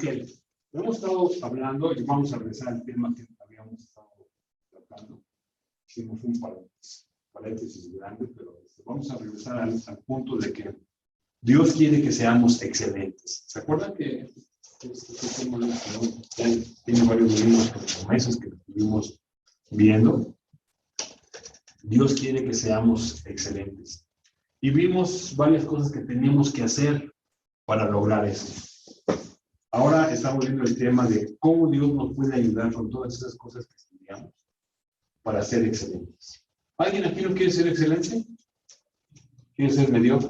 Ok, hemos estado hablando y vamos a regresar al tema que habíamos estado tratando. Hicimos un paréntesis grande, pero vamos a regresar al punto de que Dios quiere que seamos excelentes. ¿Se acuerdan que este tema tiene varios domingos, meses que estuvimos viendo? Dios quiere que seamos excelentes. Y vimos varias cosas que tenemos que hacer para lograr eso. Ahora estamos viendo el tema de cómo Dios nos puede ayudar con todas esas cosas que estudiamos para ser excelentes. ¿Alguien aquí no quiere ser excelente? ¿Quiere ser mediocre?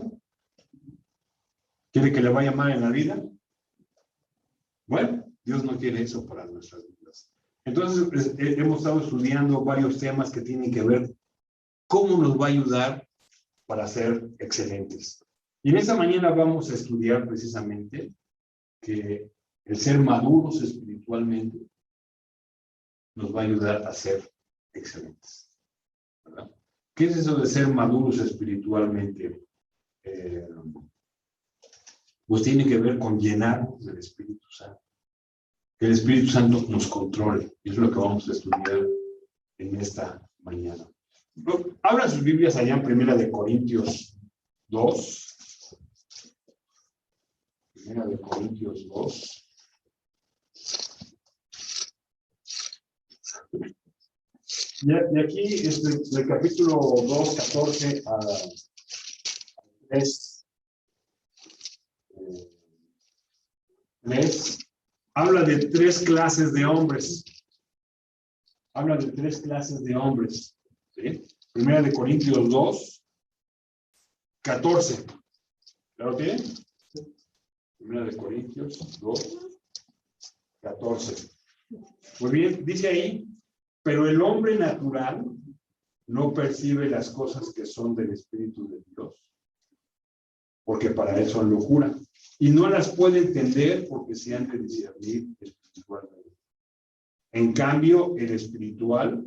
¿Quiere que le vaya mal en la vida? Bueno, Dios no quiere eso para nuestras vidas. Entonces, hemos estado estudiando varios temas que tienen que ver cómo nos va a ayudar para ser excelentes. Y en esta mañana vamos a estudiar precisamente que el ser maduros espiritualmente nos va a ayudar a ser excelentes, ¿verdad? ¿Qué es eso de ser maduros espiritualmente? Pues tiene que ver con llenarnos del Espíritu Santo. Que el Espíritu Santo nos controle. Y es lo que vamos a estudiar en esta mañana. Abran sus Biblias allá en 1 Corintios 2. 1 Corintios 2. De aquí, del capítulo 2, 14 a 3, habla de tres clases de hombres. Habla de tres clases de hombres. ¿Sí? 1 Corintios 2, 14. ¿Claro que? 1 Corintios 2, 14. Muy bien, dice ahí, pero el hombre natural no percibe las cosas que son del Espíritu de Dios, porque para él son locura, y no las puede entender porque se han de discernir espiritualmente. En cambio, el espiritual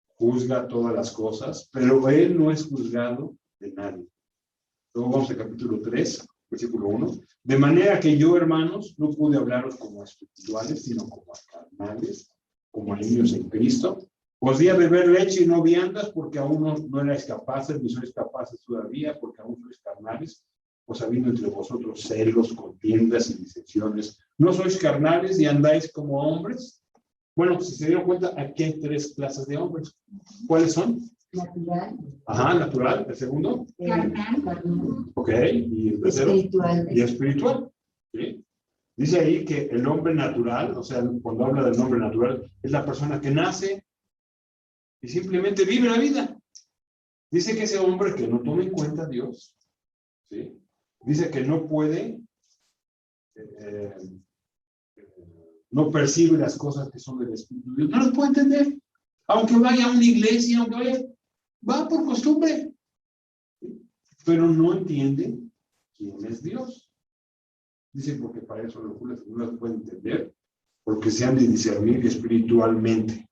juzga todas las cosas, pero él no es juzgado de nadie. Luego vamos al capítulo 3, versículo 1. De manera que yo, hermanos, no pude hablaros como a espirituales, sino como a carnales, como a niños en Cristo. Os di a beber leche y no viandas, porque aún no erais capaces, ni sois capaces todavía, porque aún sois carnales, pues habiendo entre vosotros celos, contiendas y disensiones. ¿No sois carnales y andáis como hombres? Bueno, si se dieron cuenta, aquí hay tres clases de hombres. ¿Cuáles son? Natural. Ajá, natural. ¿El segundo? Carnal. Ok. ¿Y el tercero? Espiritual. Y espiritual. ¿Sí? Dice ahí que el hombre natural, o sea, cuando habla del hombre natural, es la persona que nace y simplemente vive la vida. Dice que ese hombre que no toma en cuenta a Dios, ¿sí? Dice que no puede, no percibe las cosas que son del Espíritu de Dios, no las puede entender. Aunque vaya a una iglesia, aunque vaya, va por costumbre, ¿sí? Pero no entiende quién es Dios. Dice porque para eso no las puede entender, porque se han de discernir espiritualmente.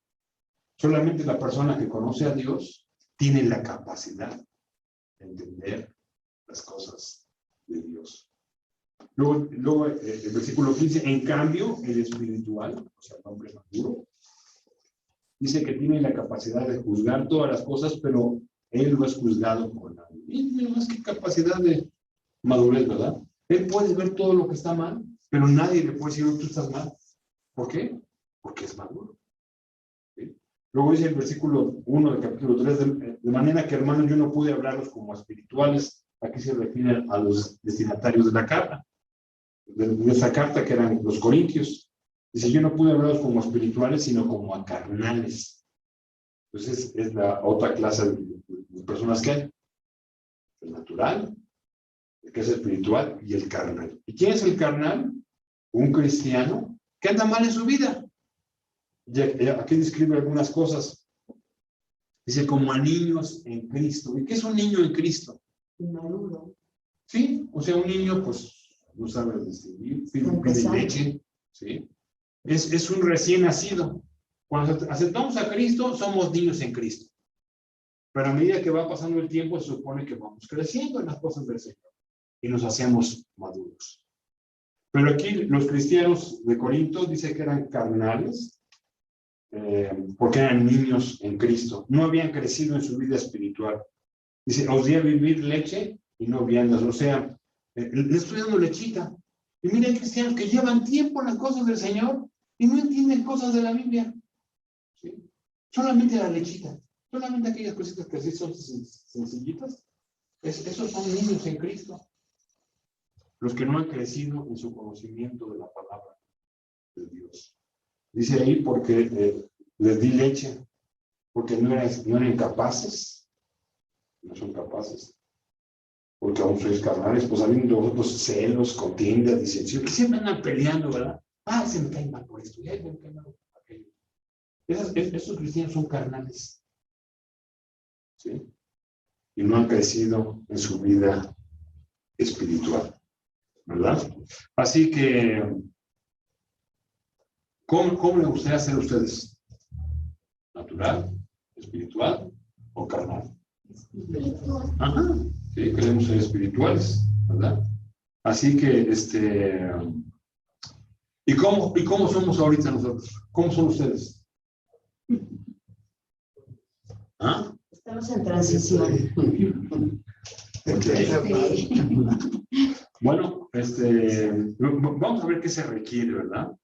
Solamente la persona que conoce a Dios tiene la capacidad de entender las cosas de Dios. Luego el versículo 15, en cambio, el espiritual, o sea, el hombre maduro, dice que tiene la capacidad de juzgar todas las cosas, pero él no es juzgado por nadie. Y más que capacidad de madurez, ¿verdad? Él puede ver todo lo que está mal, pero nadie le puede decir, tú estás mal. ¿Por qué? Porque es maduro. ¿Sí? Luego dice el versículo 1 del capítulo 3, de manera que, hermanos, yo no pude hablarlos como espirituales. Aquí se refiere a los destinatarios de la carta, de esa carta que eran los corintios. Dice, yo no pude hablarlos como espirituales, sino como a carnales. Entonces, es la otra clase de personas que hay. El natural, el que es espiritual y el carnal. ¿Y quién es el carnal? Un cristiano que anda mal en su vida. Aquí describe algunas cosas. Dice, como a niños en Cristo. ¿Y qué es un niño en Cristo? Inmaduro. Sí, o sea, un niño, pues, no sabe distinguir, pide leche, ¿sí? Es un recién nacido. Cuando aceptamos a Cristo, somos niños en Cristo. Pero a medida que va pasando el tiempo, se supone que vamos creciendo en las cosas del Señor y nos hacemos maduros. Pero aquí los cristianos de Corinto dice que eran carnales, porque eran niños en Cristo. No habían crecido en su vida espiritual. Dice, os di a vivir leche y no viandas. O sea, le estoy dando lechita. Y miren, cristianos que llevan tiempo en las cosas del Señor y no entienden cosas de la Biblia. ¿Sí? Solamente la lechita. Solamente aquellas cositas que así son sencillitas. Esos son niños en Cristo. Los que no han crecido en su conocimiento de la palabra de Dios. Dice ahí porque les di leche, porque no eran capaces, no son capaces, porque aún sois carnales, pues habiendo otros celos, contiendas, disensiones, que siempre andan peleando, ¿verdad? Ah, se me cae mal por esto, ya se me cae mal por aquello. Esos cristianos son carnales, ¿sí? Y no han crecido en su vida espiritual, ¿verdad? Así que, ¿cómo le gustaría ser ustedes? ¿Natural, espiritual o carnal? Ajá, sí, queremos ser espirituales, ¿verdad? Así que, ¿y cómo somos ahorita nosotros? ¿Cómo son ustedes? ¿Ah? Estamos en transición. Okay. Bueno, vamos a ver qué se requiere, ¿verdad?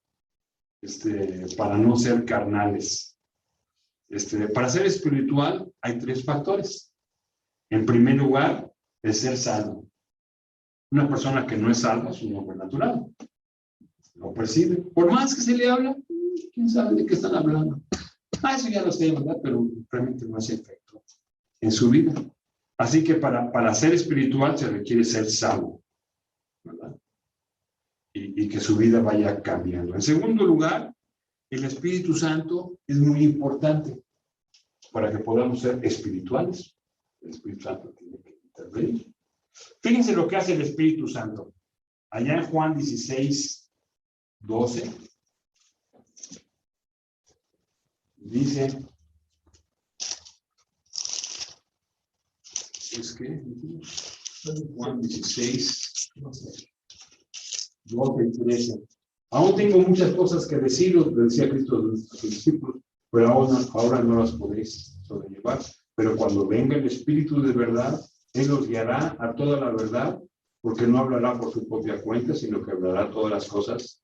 Para no ser carnales. Para ser espiritual hay 3 factores. En primer lugar, el ser salvo. Una persona que no es salva es un hombre natural. Lo percibe. Por más que se le habla, ¿quién sabe de qué están hablando? Eso ya lo sé, ¿verdad? Pero realmente no hace efecto en su vida. Así que para ser espiritual se requiere ser salvo, ¿verdad? Y que su vida vaya cambiando. En segundo lugar, el Espíritu Santo es muy importante para que podamos ser espirituales. El Espíritu Santo tiene que intervenir. Fíjense lo que hace el Espíritu Santo. Allá en Juan 16, 12, dice, es que Juan 16, 12 y 13. Aún tengo muchas cosas que deciros, decía Cristo a sus discípulos, pero ahora no las podéis sobrellevar. Pero cuando venga el Espíritu de verdad, Él os guiará a toda la verdad, porque no hablará por su propia cuenta, sino que hablará todas las cosas,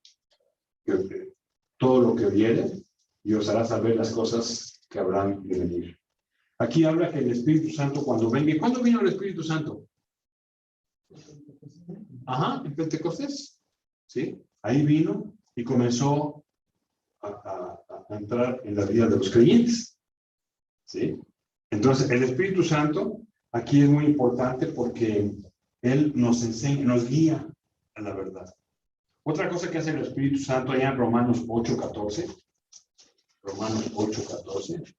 todo lo que viene, y os hará saber las cosas que habrán de venir. Aquí habla que el Espíritu Santo cuando venga. ¿Cuándo vino el Espíritu Santo? Ajá, en Pentecostés. ¿Sí? Ahí vino y comenzó a entrar en la vida de los creyentes. ¿Sí? Entonces, el Espíritu Santo aquí es muy importante porque Él nos enseña, nos guía a la verdad. Otra cosa que hace el Espíritu Santo allá en Romanos 8:14. Romanos 8:14.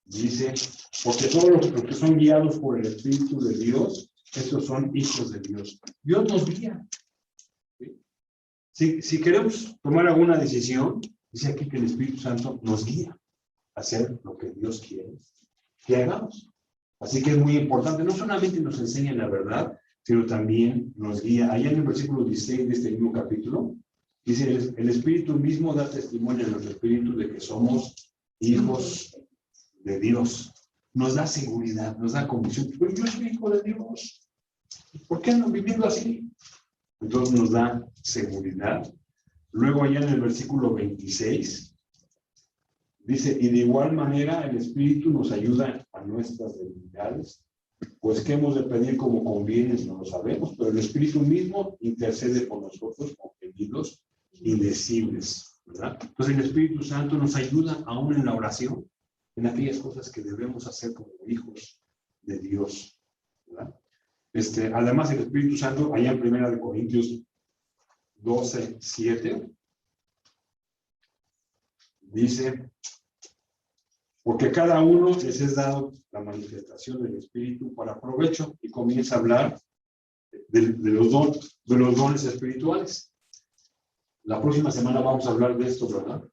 Dice, porque todos los que son guiados por el Espíritu de Dios, estos son hijos de Dios. Dios nos guía. ¿Sí? Si queremos tomar alguna decisión, dice aquí que el Espíritu Santo nos guía a hacer lo que Dios quiere que hagamos. Así que es muy importante, no solamente nos enseña la verdad, sino también nos guía. Allá en el versículo 16 de este mismo capítulo, dice, el Espíritu mismo da testimonio a nuestro espíritu de que somos hijos de Dios. Nos da seguridad, nos da convicción. Pues yo soy hijo de Dios. ¿Por qué andan viviendo así? Entonces nos da seguridad. Luego allá en el versículo 26, dice, y de igual manera el Espíritu nos ayuda a nuestras debilidades, pues que hemos de pedir como conviene, no lo sabemos, pero el Espíritu mismo intercede por nosotros con gemidos indecibles, ¿verdad? Entonces el Espíritu Santo nos ayuda aún en la oración, en aquellas cosas que debemos hacer como hijos de Dios, ¿verdad? Además el Espíritu Santo, allá en 1 Corintios 12:7, dice, porque cada uno les es dado la manifestación del Espíritu para provecho, y comienza a hablar de los dones espirituales. La próxima semana vamos a hablar de esto, ¿verdad?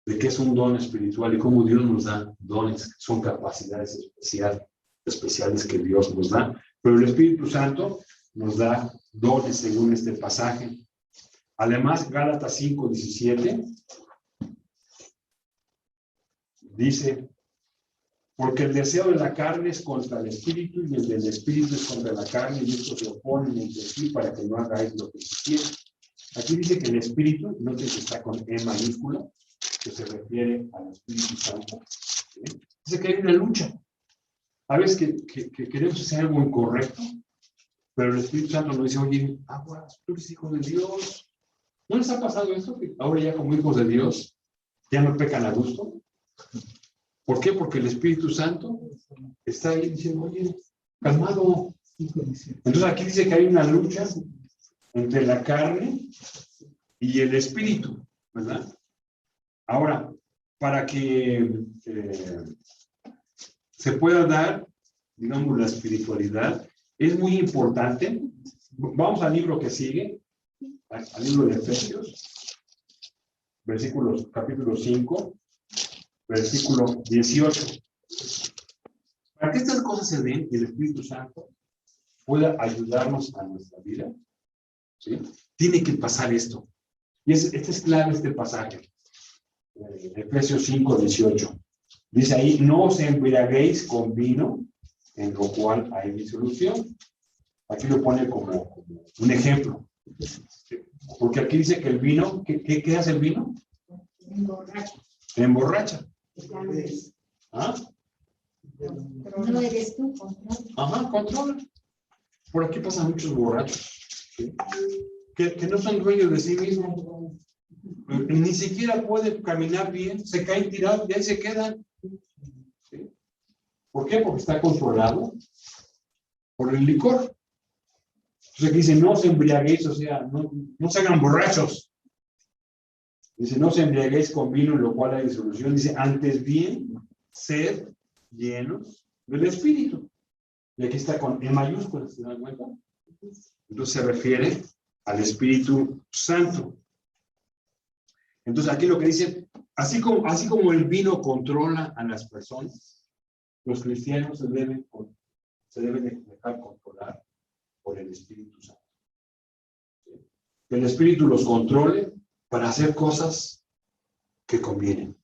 De qué es un don espiritual y cómo Dios nos da dones, son capacidades especiales especiales que Dios nos da. Pero el Espíritu Santo nos da dones según este pasaje. Además, Gálatas 5:17 dice: porque el deseo de la carne es contra el espíritu y el del espíritu es contra la carne, y estos se oponen entre sí para que no hagáis lo que quisieran. Aquí dice que el espíritu, no sé si está con E mayúscula, que se refiere al Espíritu Santo. ¿Sí? Dice que hay una lucha. A veces que queremos hacer algo incorrecto, pero el Espíritu Santo nos dice: oye, aguas, tú eres hijo de Dios. ¿No les ha pasado esto? Que ahora ya como hijos de Dios ya no pecan a gusto. ¿Por qué? Porque el Espíritu Santo está ahí diciendo: oye, calmado. Entonces aquí dice que hay una lucha entre la carne y el espíritu, ¿verdad? Ahora, para que se pueda dar, digamos, la espiritualidad, es muy importante. Vamos al libro que sigue, al libro de Efesios, capítulo 5, versículo 18. Para que estas cosas se den y el Espíritu Santo pueda ayudarnos a nuestra vida, ¿sí? Tiene que pasar esto. Y este es clave, este pasaje. Efesios 5:18. Dice ahí: no os embriaguéis con vino, en lo cual hay disolución. Aquí lo pone como un ejemplo. Porque aquí dice que el vino, ¿qué hace el vino? Emborracha. Emborracha. ¿Ah? No eres tú, controla. Ajá, controla. Por aquí pasan muchos borrachos, ¿sí? Que no son dueños de sí mismos. Ni siquiera pueden caminar bien, se caen tirados y ahí se quedan. ¿Sí? ¿Por qué? Porque está controlado por el licor. Entonces aquí dice: no os embriaguéis, o sea, no se hagan borrachos. Dice: no os embriaguéis con vino, en lo cual hay disolución. Dice: antes bien, sed llenos del Espíritu. Y aquí está con E mayúscula, ¿se dan cuenta? Entonces se refiere al Espíritu Santo. Entonces aquí lo que dice: así como el vino controla a las personas, los cristianos se deben dejar controlar por el Espíritu Santo. ¿Sí? Que el Espíritu los controle para hacer cosas que convienen,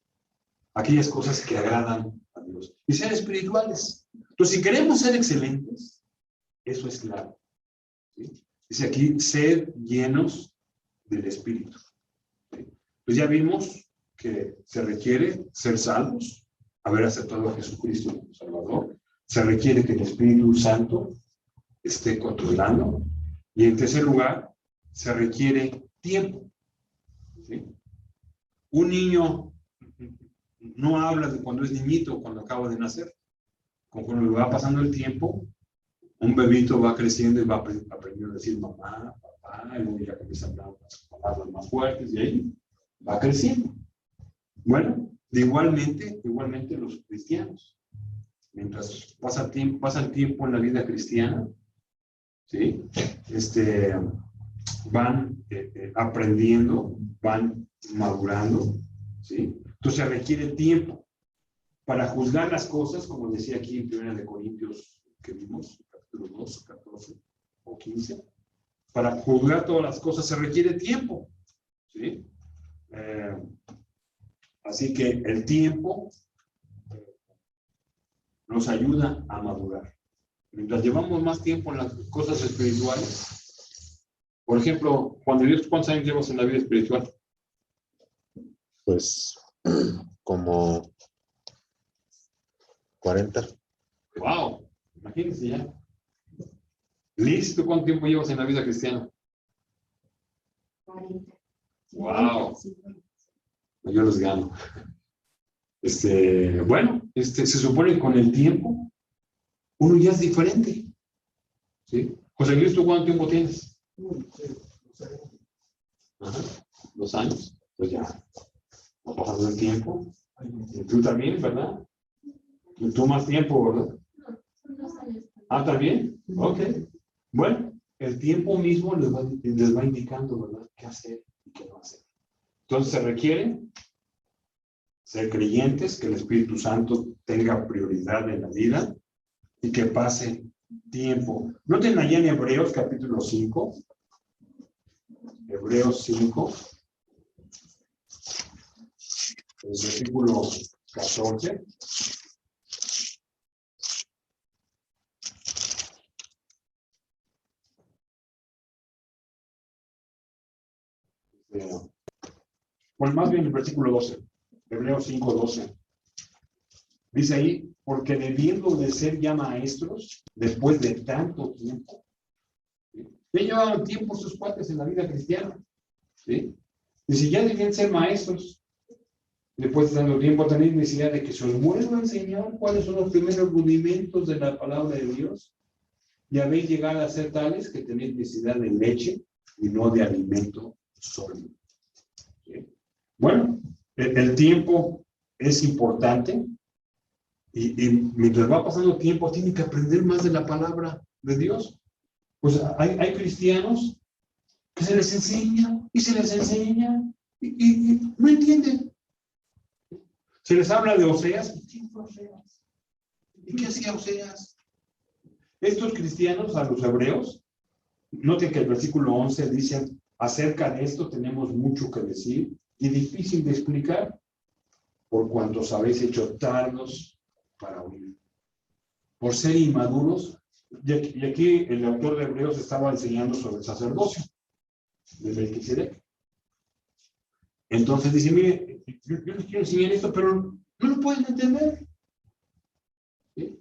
aquellas cosas que agradan a Dios, y ser espirituales. Entonces, si queremos ser excelentes, eso es claro. ¿Sí? Dice aquí: ser llenos del Espíritu. ¿Sí? Pues ya vimos que se requiere ser salvos, haber aceptado a Jesucristo como Salvador. Se requiere que el Espíritu Santo esté controlando. Y en tercer lugar, se requiere tiempo. ¿Sí? Un niño no habla de cuando es niñito o cuando acaba de nacer. Conforme va pasando el tiempo, un bebito va creciendo y va aprendiendo a decir mamá, papá, y luego ya comienza a hablar palabras más fuertes, y ahí va creciendo. Bueno, igualmente los cristianos, mientras pasa el tiempo en la vida cristiana, ¿sí? Van aprendiendo, van madurando, ¿sí? Entonces se requiere tiempo para juzgar las cosas, como decía aquí en 1 Corintios que vimos, capítulo 2, 14 o 15. Para juzgar todas las cosas se requiere tiempo, ¿sí? Así que el tiempo nos ayuda a madurar. Mientras llevamos más tiempo en las cosas espirituales, por ejemplo, ¿cuántos años llevas en la vida espiritual? Pues como 40. ¡Wow! Imagínense ya. Liz, ¿tú cuánto tiempo llevas en la vida cristiana? 40. ¡Wow! Yo los gano. Bueno, se supone que con el tiempo uno ya es diferente. ¿Sí? José Luis, ¿tú cuánto tiempo tienes? Ajá, 2 años. Pues ya, ha pasado el tiempo. Y tú también, ¿verdad? Y tú más tiempo, ¿verdad? Ah, ¿también? Ok. Bueno, el tiempo mismo les va indicando, ¿verdad?, qué hacer y qué no hacer. Entonces se requiere ser creyentes, que el Espíritu Santo tenga prioridad en la vida, y que pase tiempo. Noten allá en Hebreos capítulo 5. Hebreos 5. El versículo 14. Pues más bien el versículo 12. Hebreos 5, 12. Dice ahí, porque debiendo de ser ya maestros, después de tanto tiempo, ¿sí? Ya llevaban tiempo sus cuates en la vida cristiana, ¿sí? Y si ya debían ser maestros, después de tanto tiempo tenéis necesidad de que se os vuelva a enseñar cuáles son los primeros rudimentos de la palabra de Dios, y habéis llegado a ser tales que tenéis necesidad de leche y no de alimento sólido. ¿Sí? Bueno, el tiempo es importante. Y mientras va pasando el tiempo, tiene que aprender más de la palabra de Dios. Pues hay cristianos que se les enseña y se les enseña y no entienden. Se les habla de Oseas. ¿Quién fue Oseas? ¿Y qué hacía Oseas? Estos cristianos, a los hebreos, noten que el versículo 11 dice, acerca de esto tenemos mucho que decir y difícil de explicar, por cuanto os habéis hecho tardos para oír. Por ser inmaduros, y aquí el autor de Hebreos estaba enseñando sobre el sacerdocio de Melquisedec. Entonces dice, mire, yo les quiero enseñar esto, pero no lo pueden entender. ¿Sí?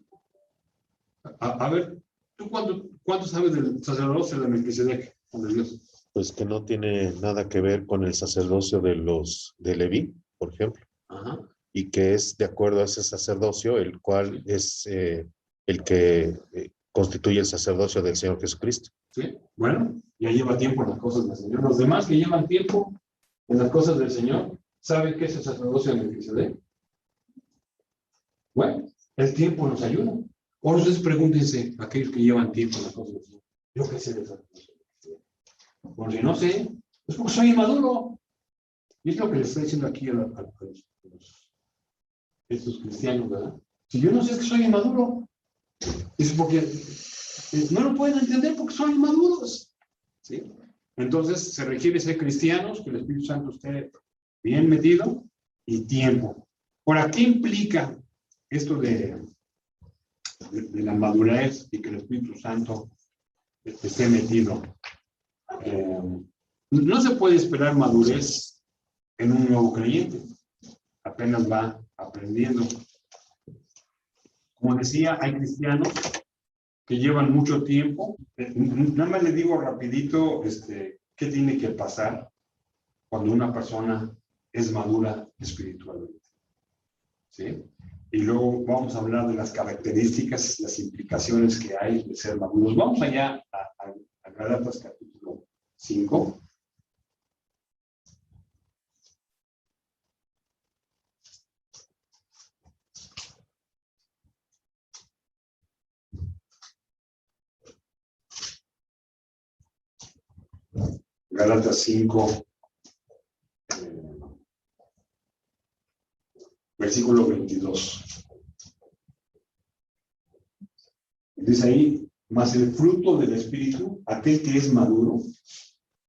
A ver, ¿tú cuánto sabes del sacerdocio de Melquisedec, de Dios? Pues que no tiene nada que ver con el sacerdocio de Leví, por ejemplo. Ajá. Y que es de acuerdo a ese sacerdocio, el cual es el que constituye el sacerdocio del Señor Jesucristo. Sí, bueno, ya lleva tiempo en las cosas del Señor. Los demás que llevan tiempo en las cosas del Señor, ¿saben qué es el sacerdocio de Melquisedec? Bueno, el tiempo nos ayuda. Ahora ustedes pregúntense, aquellos que llevan tiempo en las cosas del Señor, ¿yo qué sé del sacerdocio de Melquisedec? Por si no sé, es porque soy inmaduro. Y es lo que les estoy diciendo aquí a estos cristianos, ¿verdad? Si yo no sé, es que soy inmaduro. Es porque no lo pueden entender porque son inmaduros. ¿Sí? Entonces se requiere ser cristianos, que el Espíritu Santo esté bien metido y tiempo. Ahora, ¿qué implica esto de la madurez y que el Espíritu Santo esté metido? No se puede esperar madurez en un nuevo creyente. Apenas va aprendiendo. Como decía, hay cristianos que llevan mucho tiempo. Nada más le digo rapidito qué tiene que pasar cuando una persona es madura espiritualmente. ¿Sí? Y luego vamos a hablar de las características, las implicaciones que hay de ser maduros. Vamos allá a Gálatas capítulo 5. Gálatas 5, versículo 22. Dice ahí, mas el fruto del Espíritu, aquel que es maduro,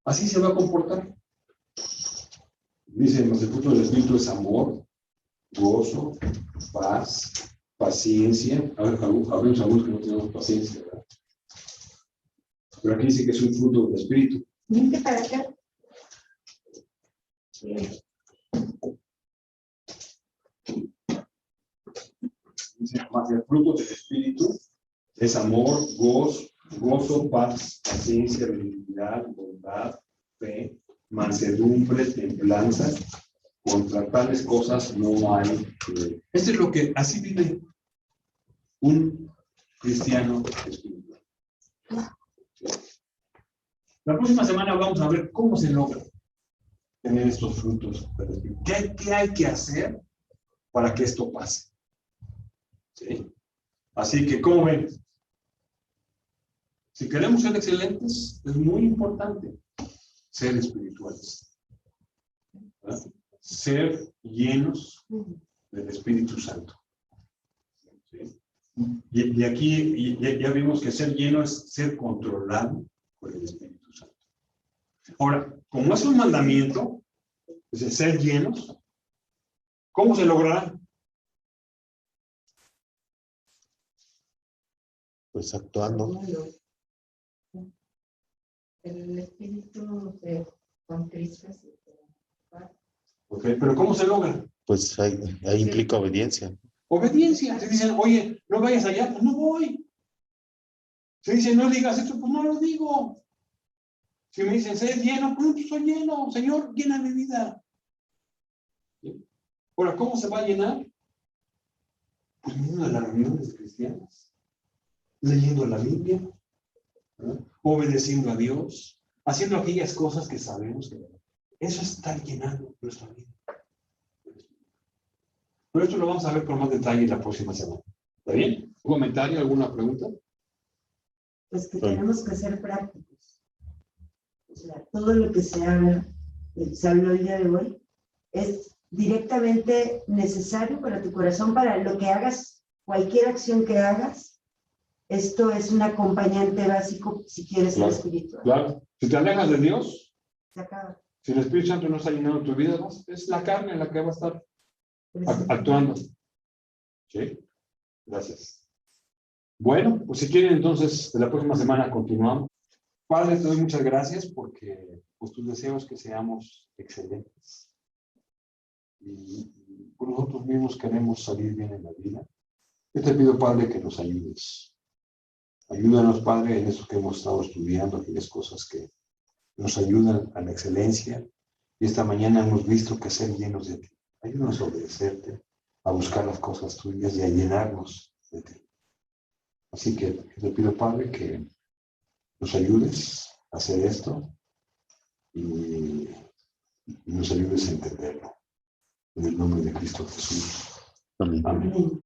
así se va a comportar. Dice, mas el fruto del Espíritu es amor, gozo, paz, paciencia. Habemos algunos que no tenemos paciencia, ¿verdad? Pero aquí dice que es un fruto del Espíritu. Vente para acá. Dice, mas el fruto del Espíritu es amor, gozo, paz, paciencia, benignidad, bondad, fe, mansedumbre, templanza. Contra tales cosas no hay. Esto es lo que así vive un cristiano espiritual. La próxima semana vamos a ver cómo se logra tener estos frutos del Espíritu. ¿Qué hay que hacer para que esto pase? ¿Sí? Así que, ¿cómo ven? Si queremos ser excelentes, es muy importante ser espirituales. ¿Verdad? Ser llenos del Espíritu Santo. ¿Sí? Y aquí ya vimos que ser lleno es ser controlado por el Espíritu Santo. Ahora, como es un mandamiento, es de ser llenos, ¿cómo se logrará? Pues actuando. El espíritu se contrista. Ok, pero ¿cómo se logra? Pues ahí implica obediencia. Obediencia. Se dicen, oye, no vayas allá, pues no voy. Se dicen, no digas esto, pues no lo digo. Si me dicen, sé lleno, pues soy lleno. Señor, llena mi vida. ¿Sí? Ahora, ¿cómo se va a llenar? Pues viniendo a las reuniones cristianas, leyendo la Biblia, ¿verdad? Obedeciendo a Dios, haciendo aquellas cosas que sabemos que eso está llenando nuestra vida. Pero esto lo vamos a ver con más detalle la próxima semana. ¿Está bien? ¿Un comentario, alguna pregunta? Pues que tenemos que ser prácticos. O sea, todo lo que se habla, se habló el día de hoy, es directamente necesario para tu corazón, para lo que hagas, cualquier acción que hagas. Esto es un acompañante básico si quieres ser espiritual. Claro. Si te alejas de Dios, Se acaba. si el Espíritu Santo no está llenando tu vida, es la carne la que va a estar actuando. ¿Sí? Gracias. Bueno, pues si quieren entonces, de la próxima semana continuamos. Padre, te doy muchas gracias porque pues tus deseos que seamos excelentes. Y por nosotros mismos queremos salir bien en la vida. Yo te pido, Padre, que nos ayudes. Ayúdanos, Padre, en eso que hemos estado estudiando, aquellas cosas que nos ayudan a la excelencia. Y esta mañana hemos visto que ser llenos de ti. Ayúdanos a obedecerte, a buscar las cosas tuyas y a llenarnos de ti. Así que te pido, Padre, que nos ayudes a hacer esto y nos ayudes a entenderlo. En el nombre de Cristo Jesús. Amén. Amén.